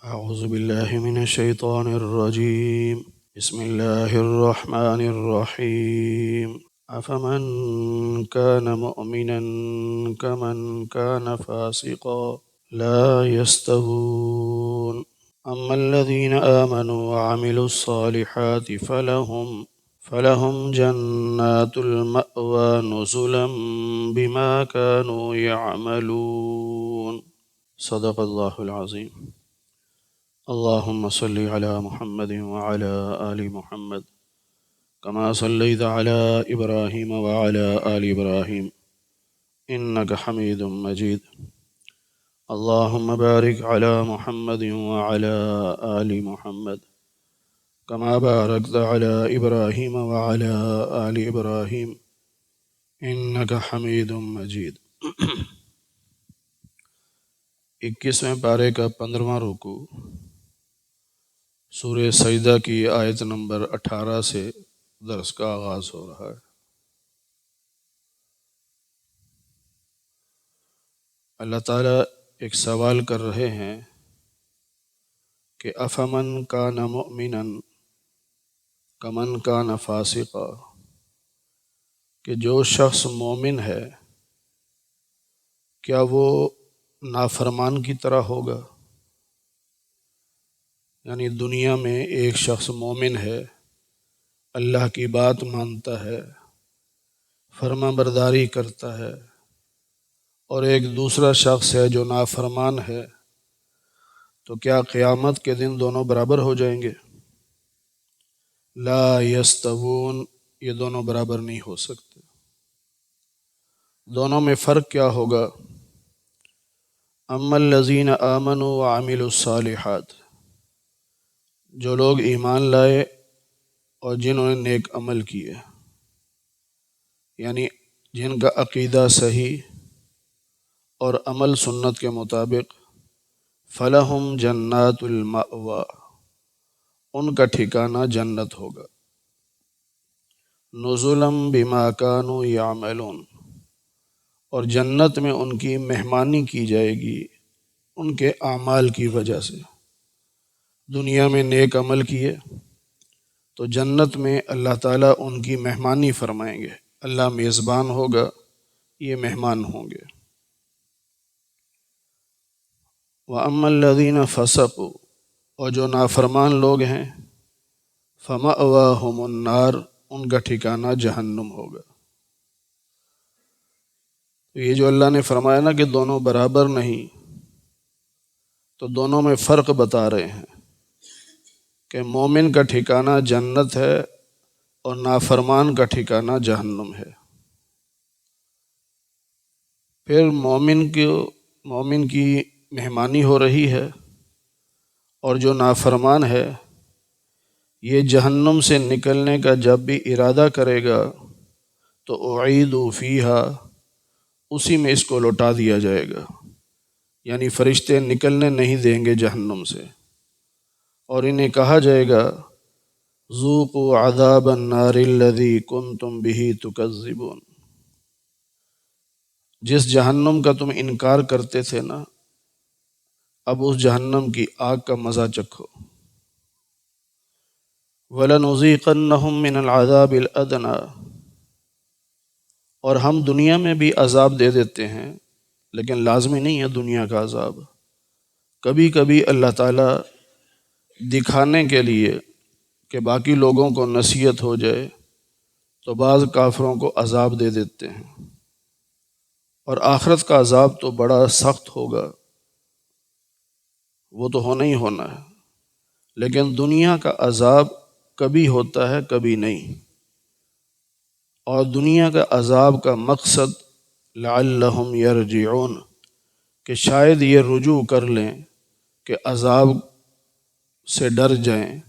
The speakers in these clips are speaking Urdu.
أعوذ بالله من الشيطان الرجيم. بسم الله الرحمن الرحيم. أفمن كان مؤمنا كمن كان فاسقا لا يستوون. أما الذين آمنوا وعملوا الصالحات فلهم جنات المأوى نزلا بما كانوا يعملون. صدق الله العظيم. اللهم صل على محمد وعلى آل محمد كما صليت على إبراهيم وعلى آل إبراهيم إنك حميد مجيد. اللهم بارك على محمد وعلى آل محمد كما باركت على إبراهيم وعلى آل إبراهيم إنك حميد مجيد. 21ویں پارے کا 15واں رکوع سورہ سجدہ کی آیت نمبر 18 سے درس کا آغاز ہو رہا ہے۔ اللہ تعالیٰ ایک سوال کر رہے ہیں کہ افمن کان مؤمنا کمن کان فاسقا، کہ جو شخص مومن ہے کیا وہ نافرمان کی طرح ہوگا؟ یعنی دنیا میں ایک شخص مومن ہے، اللہ کی بات مانتا ہے، فرما برداری کرتا ہے، اور ایک دوسرا شخص ہے جو نافرمان ہے، تو کیا قیامت کے دن دونوں برابر ہو جائیں گے؟ لا یستوون، یہ دونوں برابر نہیں ہو سکتے۔ دونوں میں فرق کیا ہوگا؟ اما الذین آمنوا وعملوا الصالحات، جو لوگ ایمان لائے اور جنہوں نے نیک عمل کیے، یعنی جن کا عقیدہ صحیح اور عمل سنت کے مطابق، فلہم جنات المأوى، ان کا ٹھکانہ جنت ہوگا، نزلا بما كانوا يعملون، اور جنت میں ان کی مہمانی کی جائے گی ان کے اعمال کی وجہ سے۔ دنیا میں نیک عمل کیے تو جنت میں اللہ تعالیٰ ان کی مہمانی فرمائیں گے، اللہ میزبان ہوگا، یہ مہمان ہوں گے۔ وَأَمَّا الَّذِينَ فَسَقُوا، اور جو نافرمان لوگ ہیں، فَمَأْوَاهُمُ النَّارُ، ان کا ٹھکانہ جہنم ہوگا۔ تو یہ جو اللہ نے فرمایا نا کہ دونوں برابر نہیں، تو دونوں میں فرق بتا رہے ہیں کہ مومن کا ٹھکانہ جنت ہے اور نافرمان کا ٹھکانہ جہنم ہے۔ پھر مومن کی مہمانی ہو رہی ہے، اور جو نافرمان ہے یہ جہنم سے نکلنے کا جب بھی ارادہ کرے گا تو اعیدوا فیہا، اسی میں اس کو لوٹا دیا جائے گا، یعنی فرشتے نکلنے نہیں دیں گے جہنم سے، اور انہیں کہا جائے گا ذوقوا عذاب النار الذی کنتم بہ تکذبون، جس جہنم کا تم انکار کرتے تھے نا، اب اس جہنم کی آگ کا مزہ چکھو۔ وَلَنُذِيقَنَّهُم مِّنَ الْعَذَابِ الْأَدْنَىٰ، اور ہم دنیا میں بھی عذاب دے دیتے ہیں، لیکن لازمی نہیں ہے دنیا کا عذاب۔ کبھی کبھی اللہ تعالیٰ دکھانے کے لیے کہ باقی لوگوں کو نصیحت ہو جائے تو بعض کافروں کو عذاب دے دیتے ہیں، اور آخرت کا عذاب تو بڑا سخت ہوگا، وہ تو ہونا ہی ہونا ہے، لیکن دنیا کا عذاب کبھی ہوتا ہے کبھی نہیں، اور دنیا کا عذاب کا مقصد لعلہم یرجعون، کہ شاید یہ رجوع کر لیں، کہ عذاب سے ڈر جائیں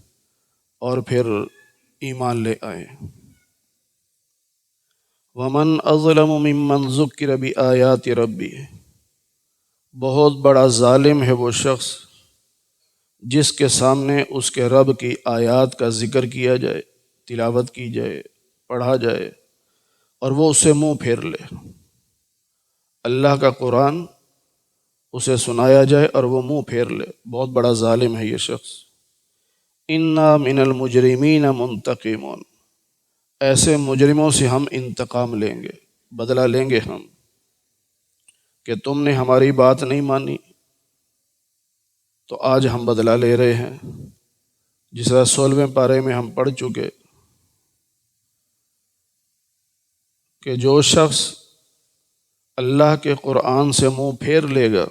اور پھر ایمان لے آئیں۔ وَمَنْ أَظْلَمُ مِمَّنْ ذُكِّرَ بِآيَاتِ رَبِّهِ، بہت بڑا ظالم ہے وہ شخص جس کے سامنے اس کے رب کی آیات کا ذکر کیا جائے، تلاوت کی جائے، پڑھا جائے، اور وہ اس سے منہ پھیر لے۔ اللہ کا قرآن اسے سنایا جائے اور وہ منہ پھیر لے، بہت بڑا ظالم ہے یہ شخص۔ انا من المجرمین منتقمون، ایسے مجرموں سے ہم انتقام لیں گے، بدلہ لیں گے ہم، کہ تم نے ہماری بات نہیں مانی تو آج ہم بدلہ لے رہے ہیں۔ جس طرح 16ویں پارے میں ہم پڑھ چکے کہ جو شخص اللہ کے قرآن سے منہ پھیر لے گا،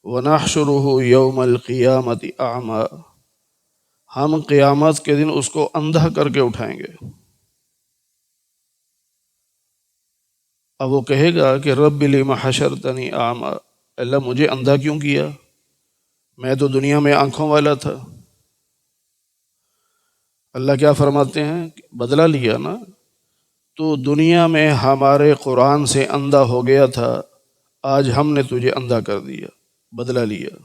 وَنَحْشُرُهُ يَوْمَ الْقِيَامَةِ أَعْمَى، ہم قیامت کے دن اس کو اندھا کر کے اٹھائیں گے۔ اب وہ کہے گا کہ رب لِمَ حَشَرْتَنِي أَعْمَى، اللہ مجھے اندھا کیوں کیا، میں تو دنیا میں آنکھوں والا تھا۔ اللہ کیا فرماتے ہیں، بدلہ لیا نا، تو دنیا میں ہمارے قرآن سے اندھا ہو گیا تھا، آج ہم نے تجھے اندھا کر دیا، بدلہ لیا۔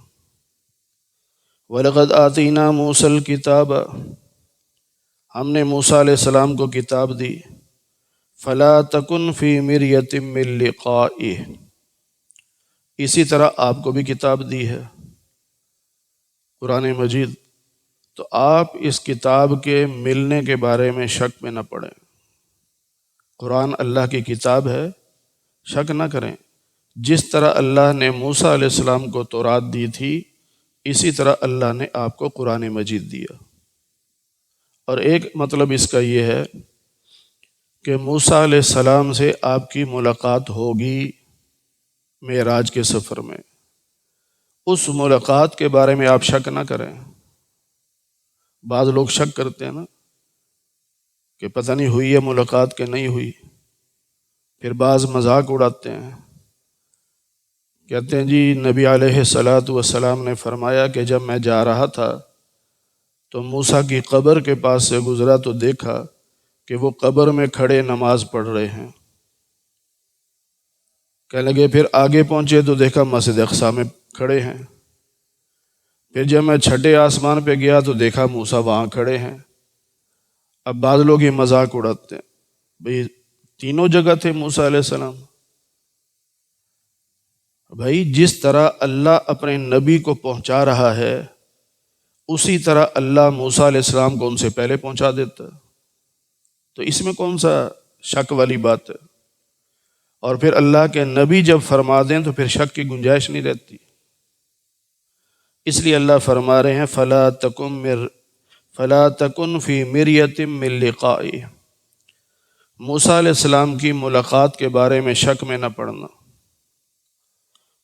وَلَقَدْ آتَيْنَا مُوسَى الْكِتَابَ، ہم نے موسیٰ علیہ السلام کو کتاب دی۔ فَلَا تَكُنْ فِي مِرْيَةٍ مِّن لِقَائِهِ، اسی طرح آپ کو بھی کتاب دی ہے قرآن مجید، تو آپ اس کتاب کے ملنے کے بارے میں شک میں نہ پڑیں۔ قرآن اللہ کی کتاب ہے، شک نہ کریں۔ جس طرح اللہ نے موسیٰ علیہ السلام کو تورات دی تھی، اسی طرح اللہ نے آپ کو قرآن مجید دیا۔ اور ایک مطلب اس کا یہ ہے کہ موسیٰ علیہ السلام سے آپ کی ملاقات ہوگی معراج کے سفر میں، اس ملاقات کے بارے میں آپ شک نہ کریں۔ بعض لوگ شک کرتے ہیں نا کہ پتہ نہیں ہوئی ہے ملاقات کہ نہیں ہوئی، پھر بعض مذاق اڑاتے ہیں، کہتے ہیں جی نبی علیہ السلام نے فرمایا کہ جب میں جا رہا تھا تو موسیٰ کی قبر کے پاس سے گزرا تو دیکھا کہ وہ قبر میں کھڑے نماز پڑھ رہے ہیں۔ کہنے لگے پھر آگے پہنچے تو دیکھا مسجد اقصی میں کھڑے ہیں۔ پھر جب میں چھٹے آسمان پہ گیا تو دیکھا موسیٰ وہاں کھڑے ہیں۔ اب بعض لوگ یہ مذاق اڑاتے ہیں، بھئی تینوں جگہ تھے موسیٰ علیہ السلام۔ بھائی جس طرح اللہ اپنے نبی کو پہنچا رہا ہے، اسی طرح اللہ موسیٰ علیہ السلام کو ان سے پہلے پہنچا دیتا، تو اس میں کون سا شک والی بات ہے؟ اور پھر اللہ کے نبی جب فرما دیں تو پھر شک کی گنجائش نہیں رہتی۔ اس لیے اللہ فرما رہے ہیں فَلَا تَكُنْ فِي مِرْيَةٍ مِّن لِقَائِهِ، موسیٰ علیہ السلام کی ملاقات کے بارے میں شک میں نہ پڑنا۔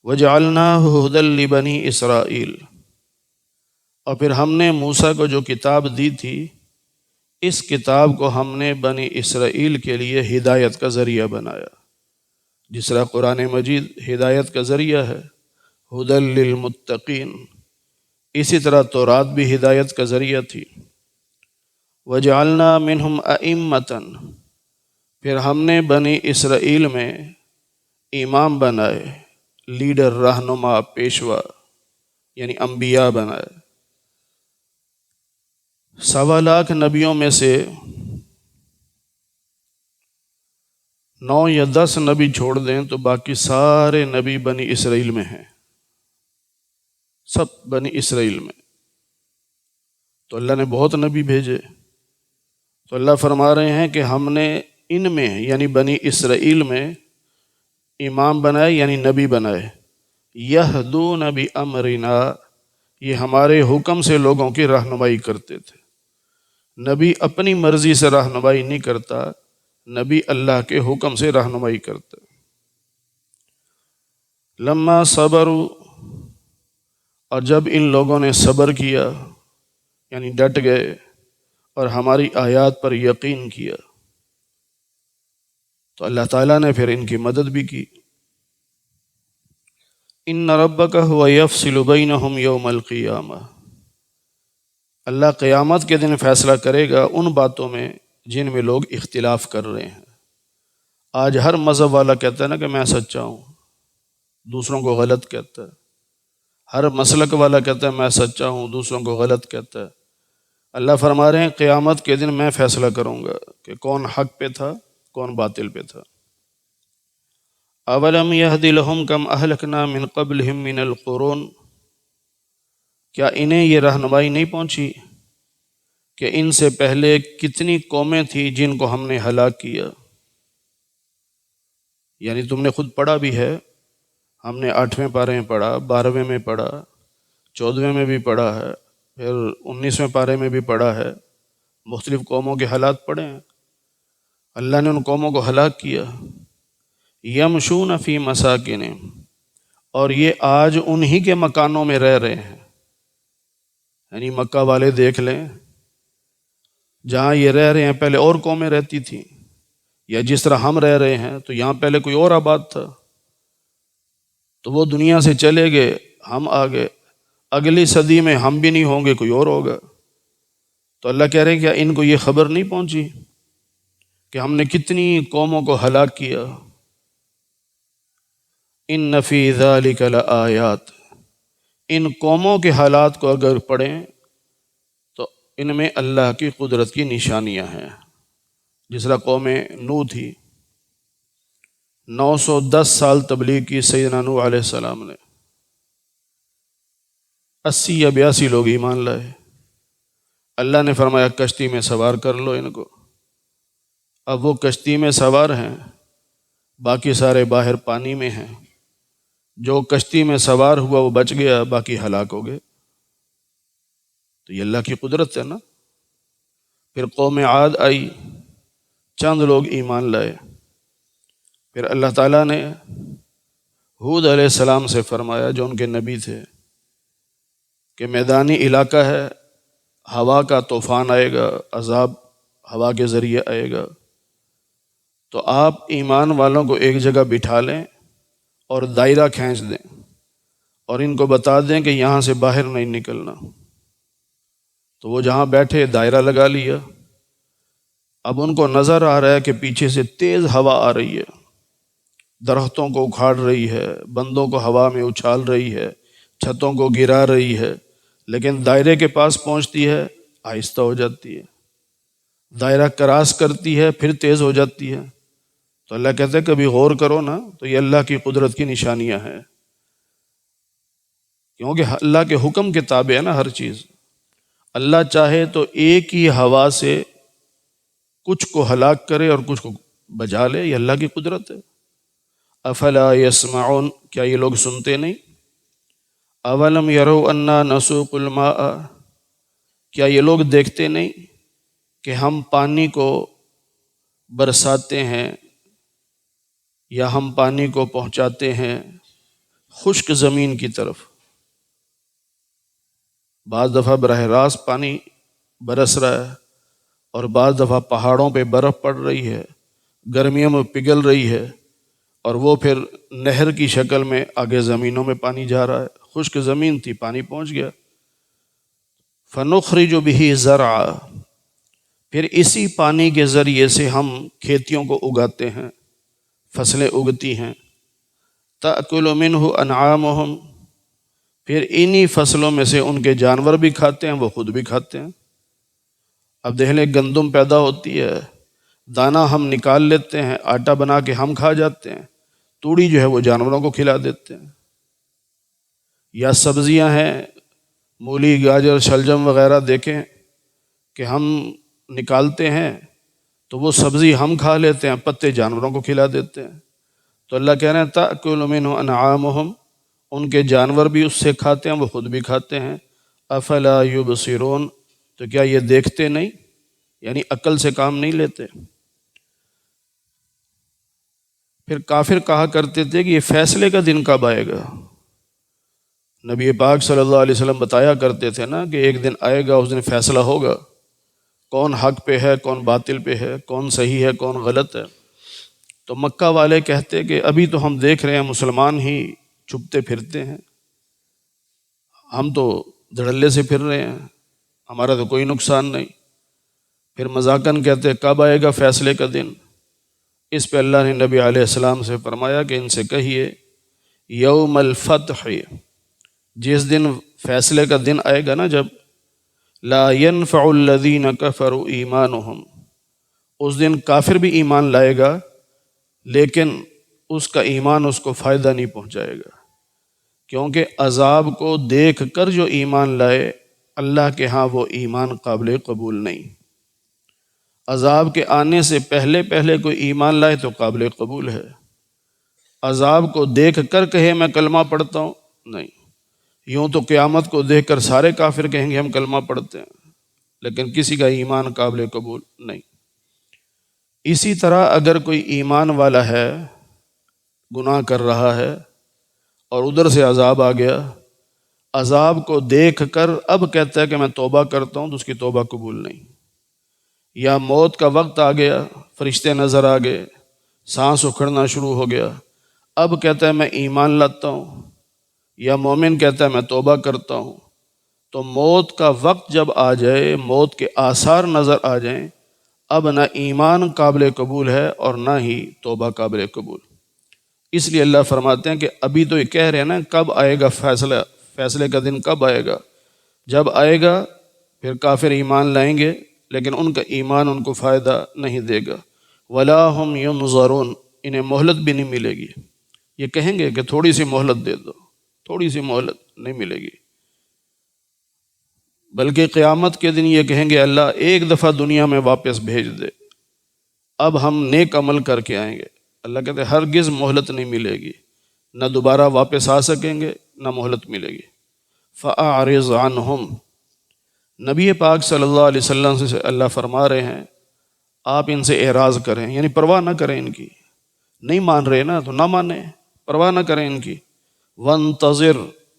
وَجَعَلْنَاهُ هُدًى لِبَنِي إِسْرَائِيلَ، اور پھر ہم نے موسیٰ کو جو کتاب دی تھی، اس کتاب کو ہم نے بنی اسرائیل کے لیے ہدایت کا ذریعہ بنایا۔ جس طرح قرآن مجید ہدایت کا ذریعہ ہے، ہدی للمتقین، اسی طرح تورات بھی ہدایت کا ذریعہ تھی۔ وجعلنا منہم ائمة، پھر ہم نے بنی اسرائیل میں امام بنائے، لیڈر، رہنما، پیشوا، یعنی انبیاء بنائے۔ 1.25 نبیوں میں سے 9 یا 10 نبی چھوڑ دیں تو باقی سارے نبی بنی اسرائیل میں ہیں، سب بنی اسرائیل میں۔ تو اللہ نے بہت نبی بھیجے، تو اللہ فرما رہے ہیں کہ ہم نے ان میں یعنی بنی اسرائیل میں امام بنائے، یعنی نبی بنائے، یہدون بامرنا، یہ ہمارے حکم سے لوگوں کی رہنمائی کرتے تھے۔ نبی اپنی مرضی سے رہنمائی نہیں کرتا، نبی اللہ کے حکم سے رہنمائی کرتا۔ لما صبروا، اور جب ان لوگوں نے صبر کیا یعنی ڈٹ گئے اور ہماری آیات پر یقین کیا، تو اللہ تعالیٰ نے پھر ان کی مدد بھی کی۔ ان ربک هو یفصل بینہم یوم القیامہ، اللہ قیامت کے دن فیصلہ کرے گا ان باتوں میں جن میں لوگ اختلاف کر رہے ہیں۔ آج ہر مذہب والا کہتا ہے نا کہ میں سچا ہوں، دوسروں کو غلط کہتا ہے۔ ہر مسلک والا کہتا ہے میں سچا ہوں، دوسروں کو غلط کہتا ہے۔ اللہ فرما رہے ہیں قیامت کے دن میں فیصلہ کروں گا کہ کون حق پہ تھا، کون باطل پہ تھا۔ اولم یہد لہم کم اہلکنا من قبلہم من القرون، کیا انہیں یہ رہنمائی نہیں پہنچی کہ ان سے پہلے کتنی قومیں تھیں جن کو ہم نے ہلاک کیا؟ یعنی تم نے خود پڑھا بھی ہے، ہم نے 8ویں پارے میں پڑھا، 12ویں میں پڑھا، 14ویں میں بھی پڑھا ہے، پھر 19ویں پارے میں بھی پڑھا ہے، مختلف قوموں کے حالات پڑھے ہیں۔ اللہ نے ان قوموں کو ہلاک کیا۔ یمشون فی مساکنہم، اور یہ آج انہی کے مکانوں میں رہ رہے ہیں۔ یعنی مکہ والے دیکھ لیں، جہاں یہ رہ رہے ہیں پہلے اور قومیں رہتی تھیں، یا جس طرح ہم رہ رہے ہیں تو یہاں پہلے کوئی اور آباد تھا، تو وہ دنیا سے چلے گئے، ہم آ گئے، اگلی صدی میں ہم بھی نہیں ہوں گے، کوئی اور ہوگا۔ تو اللہ کہہ رہے ہیں کیا ان کو یہ خبر نہیں پہنچی کہ ہم نے کتنی قوموں کو ہلاک کیا؟ ان فی ذلک لآیات، ان قوموں کے حالات کو اگر پڑھیں تو ان میں اللہ کی قدرت کی نشانیاں ہیں۔ جس طرح قوم نوح تھی، 910 سال تبلیغ کی سیدنا نوح علیہ السلام نے، 80 یا 82 لوگ ایمان لائے۔ اللہ نے فرمایا کشتی میں سوار کر لو ان کو۔ اب وہ کشتی میں سوار ہیں، باقی سارے باہر پانی میں ہیں۔ جو کشتی میں سوار ہوا وہ بچ گیا، باقی ہلاک ہو گئے۔ تو یہ اللہ کی قدرت ہے نا۔ پھر قوم عاد آئی، چند لوگ ایمان لائے۔ پھر اللہ تعالیٰ نے ہود علیہ السلام سے فرمایا، جو ان کے نبی تھے، کہ میدانی علاقہ ہے، ہوا کا طوفان آئے گا، عذاب ہوا کے ذریعے آئے گا، تو آپ ایمان والوں کو ایک جگہ بٹھا لیں اور دائرہ کھینچ دیں اور ان کو بتا دیں کہ یہاں سے باہر نہیں نکلنا۔ تو وہ جہاں بیٹھے دائرہ لگا لیا۔ اب ان کو نظر آ رہا ہے کہ پیچھے سے تیز ہوا آ رہی ہے، درختوں کو اکھاڑ رہی ہے، بندوں کو ہوا میں اچھال رہی ہے، چھتوں کو گرا رہی ہے، لیکن دائرے کے پاس پہنچتی ہے آہستہ ہو جاتی ہے، دائرہ کراس کرتی ہے پھر تیز ہو جاتی ہے۔ تو اللہ کہتے ہیں کبھی غور کرو نا، تو یہ اللہ کی قدرت کی نشانیاں ہیں، کیونکہ اللہ کے حکم کے تابع ہے نا ہر چیز۔ اللہ چاہے تو ایک ہی ہوا سے کچھ کو ہلاک کرے اور کچھ کو بجا لے، یہ اللہ کی قدرت ہے۔ افلا یسمعون، کیا یہ لوگ سنتے نہیں؟ اولم یروا انا نسوق الماء، کیا یہ لوگ دیکھتے نہیں کہ ہم پانی کو برساتے ہیں یا ہم پانی کو پہنچاتے ہیں خشک زمین کی طرف؟ بعض دفعہ براہ راست پانی برس رہا ہے، اور بعض دفعہ پہاڑوں پہ برف پڑ رہی ہے، گرمیوں میں پگھل رہی ہے، اور وہ پھر نہر کی شکل میں آگے زمینوں میں پانی جا رہا ہے۔ خشک زمین تھی، پانی پہنچ گیا۔ فَنُخْرِجُ بِهِ زَرْعًا، پھر اسی پانی کے ذریعے سے ہم کھیتیوں کو اگاتے ہیں، فصلیں اگتی ہیں۔ تَأْكُلُ مِنْهُ أَنْعَامُهُمْ، پھر انہی فصلوں میں سے ان کے جانور بھی کھاتے ہیں، وہ خود بھی کھاتے ہیں۔ اب دیکھ لیں، گندم پیدا ہوتی ہے، دانہ ہم نکال لیتے ہیں، آٹا بنا کے ہم کھا جاتے ہیں، توڑی جو ہے وہ جانوروں کو کھلا دیتے ہیں۔ یا سبزیاں ہیں، مولی، گاجر، شلجم وغیرہ دیکھیں کہ ہم نکالتے ہیں تو وہ سبزی ہم کھا لیتے ہیں، پتے جانوروں کو کھلا دیتے ہیں۔ تو اللہ کہہ رہے ہیں تأکل منہ انعامہم، ان کے جانور بھی اس سے کھاتے ہیں، وہ خود بھی کھاتے ہیں۔ افلا یبصرون، تو کیا یہ دیکھتے نہیں، یعنی عقل سے کام نہیں لیتے؟ پھر کافر کہا کرتے تھے کہ یہ فیصلے کا دن کب آئے گا؟ نبی پاک صلی اللہ علیہ وسلم بتایا کرتے تھے نا کہ ایک دن آئے گا، اس دن فیصلہ ہوگا، کون حق پہ ہے، کون باطل پہ ہے، کون صحیح ہے، کون غلط ہے۔ تو مکہ والے کہتے کہ ابھی تو ہم دیکھ رہے ہیں مسلمان ہی چھپتے پھرتے ہیں، ہم تو دھڑلے سے پھر رہے ہیں، ہمارا تو کوئی نقصان نہیں۔ پھر مذاقاً کہتے کب آئے گا فیصلے کا دن؟ اس پہ اللہ نے نبی علیہ السلام سے فرمایا کہ ان سے کہیے یوم الفتح، جس دن فیصلے کا دن آئے گا نا، جب لا ينفع الذین کفروا ایمانہم، اس دن کافر بھی ایمان لائے گا لیکن اس کا ایمان اس کو فائدہ نہیں پہنچائے گا، کیونکہ عذاب کو دیکھ کر جو ایمان لائے اللہ کے ہاں وہ ایمان قابل قبول نہیں۔ عذاب کے آنے سے پہلے پہلے کوئی ایمان لائے تو قابل قبول ہے، عذاب کو دیکھ کر کہے میں کلمہ پڑھتا ہوں، نہیں۔ یوں تو قیامت کو دیکھ کر سارے کافر کہیں گے ہم کلمہ پڑھتے ہیں، لیکن کسی کا ایمان قابل قبول نہیں۔ اسی طرح اگر کوئی ایمان والا ہے، گناہ کر رہا ہے اور ادھر سے عذاب آ گیا، عذاب کو دیکھ کر اب کہتا ہے کہ میں توبہ کرتا ہوں، تو اس کی توبہ قبول نہیں۔ یا موت کا وقت آ گیا، فرشتے نظر آ گئے، سانس اکھڑنا شروع ہو گیا، اب کہتا ہے میں ایمان لاتا ہوں، یا مومن کہتا ہے میں توبہ کرتا ہوں، تو موت کا وقت جب آ جائے، موت کے آثار نظر آ جائیں، اب نہ ایمان قابل قبول ہے اور نہ ہی توبہ قابل قبول۔ اس لیے اللہ فرماتے ہیں کہ ابھی تو یہ کہہ رہے ہیں نا کب آئے گا فیصلے کا دن کب آئے گا؟ جب آئے گا پھر کافر ایمان لائیں گے، لیکن ان کا ایمان ان کو فائدہ نہیں دے گا۔ وَلَا هُمْ يُنظَرُونَ، انہیں مہلت بھی نہیں ملے گی۔ یہ کہیں گے کہ تھوڑی سی مہلت دے دو، تھوڑی سی مہلت نہیں ملے گی، بلکہ قیامت کے دن یہ کہیں گے اللہ ایک دفعہ دنیا میں واپس بھیج دے، اب ہم نیک عمل کر کے آئیں گے۔ اللہ کہتے ہیں ہرگز مہلت نہیں ملے گی، نہ دوبارہ واپس آ سکیں گے نہ مہلت ملے گی۔ فَأَعْرِضْ عَنْهُمْ، نبی پاک صلی اللہ علیہ وسلم سے اللہ فرما رہے ہیں آپ ان سے اعراض کریں، یعنی پرواہ نہ کریں ان کی، نہیں مان رہے نا تو نہ مانیں، پرواہ نہ کریں ان کی۔ وَانتظر،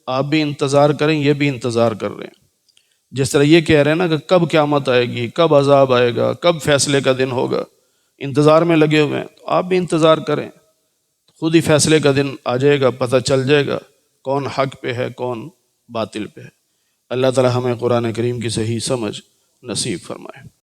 آپ بھی انتظار کریں، یہ بھی انتظار کر رہے ہیں۔ جس طرح یہ کہہ رہے ہیں نا کہ کب قیامت آئے گی، کب عذاب آئے گا، کب فیصلے کا دن ہوگا، انتظار میں لگے ہوئے ہیں، تو آپ بھی انتظار کریں، خود ہی فیصلے کا دن آ جائے گا، پتہ چل جائے گا کون حق پہ ہے کون باطل پہ ہے۔ اللہ تعالی ہمیں قرآن کریم کی صحیح سمجھ نصیب فرمائے۔